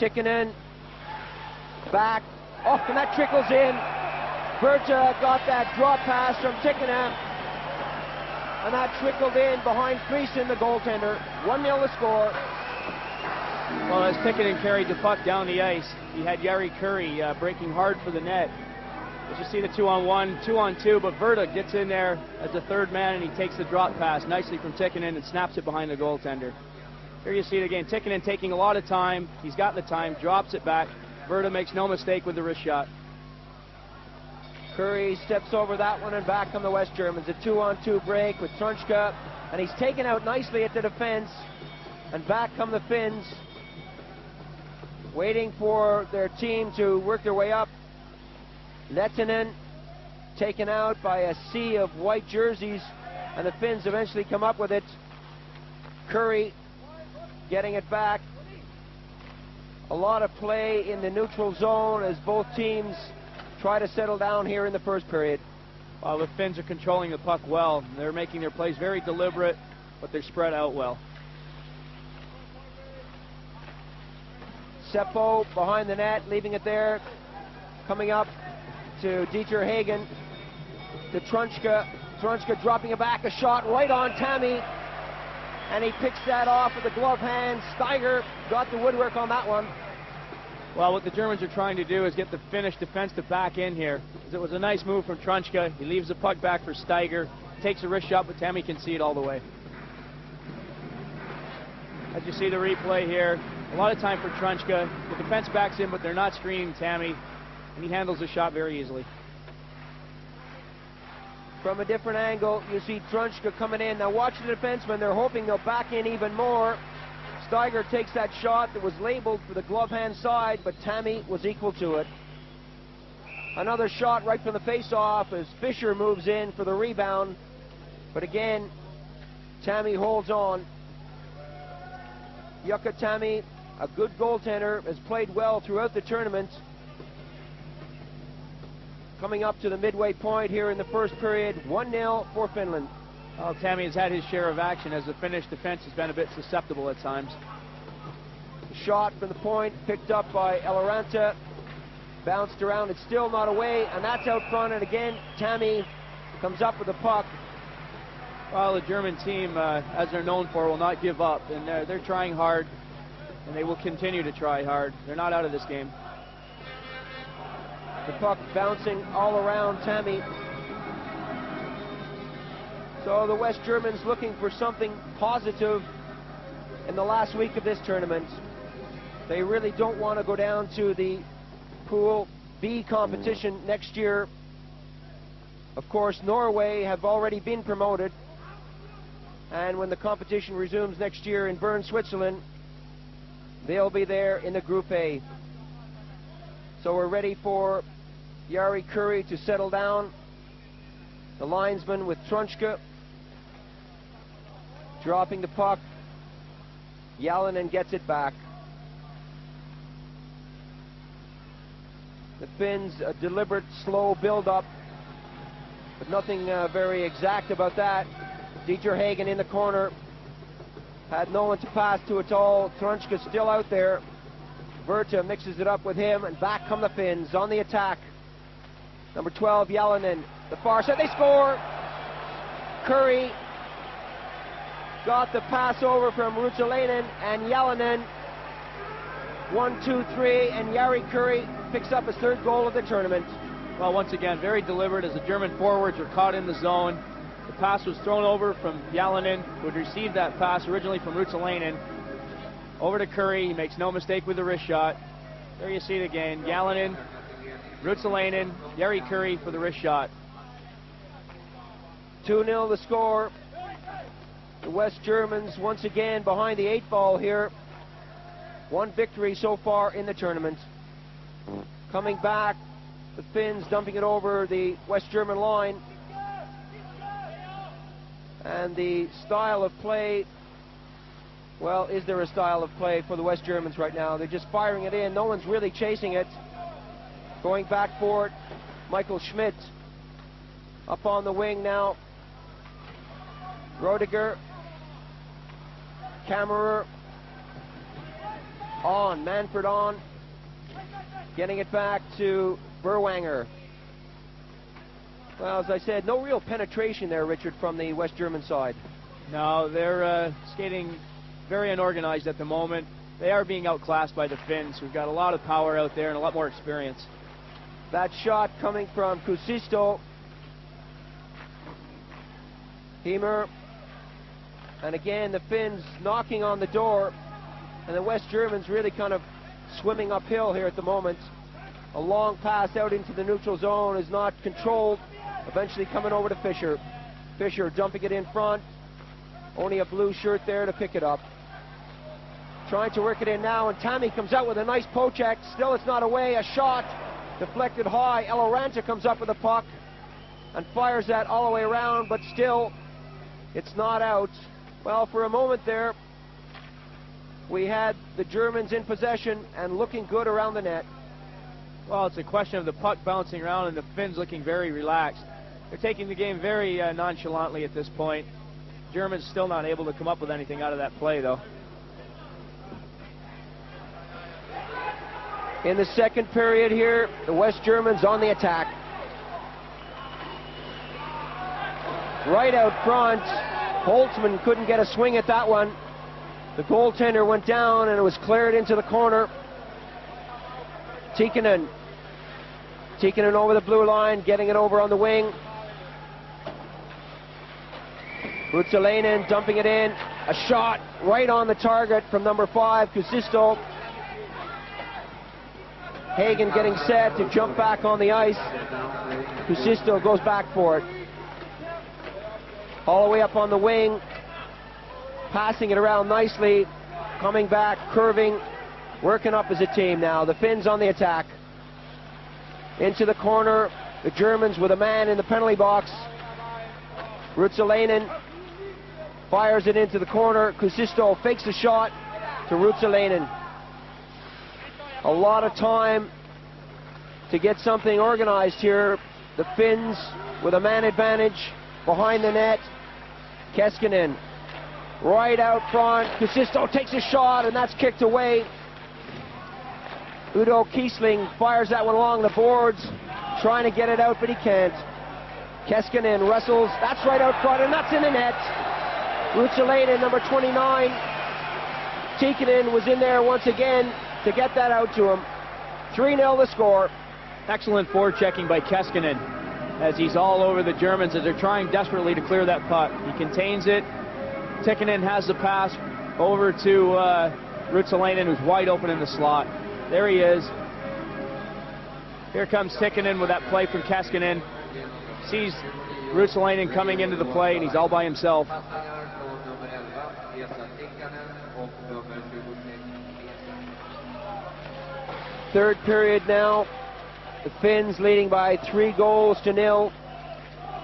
Tikkanen back. Oh, and that trickles in. Berta got that drop pass from Tikkanen, and that trickled in behind Friesen, the goaltender. 1-0 the score. Well, as Tikkanen carried the puck down the ice, he had Jari Kurri breaking hard for the net. As you see the 2-on-1, 2-on-2, but Berta gets in there as the third man, and he takes the drop pass nicely from Tikkanen and snaps it behind the goaltender. Here you see it again. Tikkanen taking a lot of time. He's got the time, drops it back. Berta makes no mistake with the wrist shot. Kurri steps over that one, and back come the West Germans. A 2-on-2 break with Trunchka, and he's taken out nicely at the defense, and back come the Finns, waiting for their team to work their way up. Lehtinen taken out by a sea of white jerseys, and the Finns eventually come up with it. Kurri getting it back. A lot of play in the neutral zone as both teams try to settle down here in the first period. Well, the Finns are controlling the puck well. They're making their plays very deliberate, but they're spread out well. Seppo behind the net, leaving it there. Coming up to Dieter Hagen, to Trunchka. Trunchka dropping it back, a shot right on Tammy, and he picks that off with the glove hand. Steiger got the woodwork on that one. Well, what the Germans are trying to do is get the Finnish defense to back in here. It was a nice move from Trunchka. He leaves the puck back for Steiger, takes a wrist shot, but Tammy can see it all the way. As you see the replay here, a lot of time for Trunchka. The defense backs in, but they're not screening Tammy, and he handles the shot very easily. From a different angle, you see Trunchka coming in. Now watch the defensemen. They're hoping they'll back in even more. Steiger takes that shot that was labeled for the glove hand side, but Tammy was equal to it. Another shot right from the face-off as Fischer moves in for the rebound. But again, Tammy holds on. Jukka Tammy, a good goaltender, has played well throughout the tournament. Coming up to the midway point here in the first period, 1-0 for Finland. Well, Tammy has had his share of action as the Finnish defense has been a bit susceptible at times. The shot from the point picked up by Eloranta, bounced around, it's still not away, and that's out front, and again, Tammy comes up with the puck. Well, the German team, as they're known for, will not give up, and they're trying hard, and they will continue to try hard. They're not out of this game. The puck bouncing all around Tammy. So the West Germans looking for something positive in the last week of this tournament. They really don't want to go down to the Pool B competition next year. Of course, Norway have already been promoted, and when the competition resumes next year in Bern, Switzerland, they'll be there in the Group A. So we're ready for Jari Kurri to settle down. The linesman with Trunchka dropping the puck. Jalonen gets it back. The Finns, a deliberate, slow build-up, but nothing very exact about that. Dieter Hagen in the corner. Had no one to pass to at all. Trunchka still out there. Berta mixes it up with him, and back come the Finns on the attack. Number 12, Jalonen. The far side, they score! Kurri got the pass over from Ruotsalainen, and Jalonen 1, 2, 3, and Jari Kurri picks up his third goal of the tournament. Well, once again, very deliberate as the German forwards are caught in the zone. The pass was thrown over from Jalonen, who had received that pass originally from Ruotsalainen. Over to Kurri, he makes no mistake with the wrist shot. There you see it again, Jalonen, Ruotsalainen, Jari Kurri for the wrist shot. 2-0 the score. The West Germans once again behind the 8 ball here. One victory so far in the tournament. Coming back, the Finns dumping it over the West German line. And the style of play, well, is there a style of play for the West Germans right now? They're just firing it in. No one's really chasing it. Going back for it, Michael Schmidt up on the wing now. Rodiger, Kammerer, On, Manfred on. Getting it back to Berwanger. Well, as I said, no real penetration there, Richard, from the West German side. No, they're skating very unorganized at the moment. They are being outclassed by the Finns, who've got a lot of power out there and a lot more experience. That shot coming from Kuusisto. Heimer. And again, the Finns knocking on the door. And the West Germans really kind of swimming uphill here at the moment. A long pass out into the neutral zone is not controlled. Eventually coming over to Fischer. Fischer dumping it in front. Only a blue shirt there to pick it up. Trying to work it in now, and Tammy comes out with a nice poke check. Still it's not away. A shot deflected high. Eloranta comes up with the puck and fires that all the way around, but still it's not out. Well, for a moment there, we had the Germans in possession and looking good around the net. Well, it's a question of the puck bouncing around and the Finns looking very relaxed. They're taking the game very nonchalantly at this point. Germans still not able to come up with anything out of that play, though. In the second period here, the West Germans on the attack. Right out front, Holtzman couldn't get a swing at that one. The goaltender went down and it was cleared into the corner. Tikkanen over the blue line, getting it over on the wing. Ruotsalainen dumping it in. A shot right on the target from number 5, Kuusisto. Hagen getting set to jump back on the ice. Kuusisto goes back for it. All the way up on the wing. Passing it around nicely. Coming back, curving. Working up as a team now. The Finns on the attack. Into the corner. The Germans with a man in the penalty box. Ruotsalainen fires it into the corner. Kuusisto fakes the shot to Ruotsalainen. A lot of time to get something organized here. The Finns with a man advantage behind the net. Keskinen right out front. Kuusisto takes a shot and that's kicked away. Udo Kiesling fires that one along the boards, trying to get it out, but he can't. Keskinen wrestles, that's right out front, and that's in the net. Ruotsalainen, number 29. Tikkanen was in there once again to get that out to him. 3-0 the score. Excellent forechecking by Keskinen as he's all over the Germans as they're trying desperately to clear that puck. He contains it. Tikkanen has the pass over to Ruotsalainen, who's wide open in the slot. There he is. Here comes Tikkanen with that play from Keskinen. Sees Ruotsalainen coming into the play, and he's all by himself. Third period now. The Finns leading by 3-0.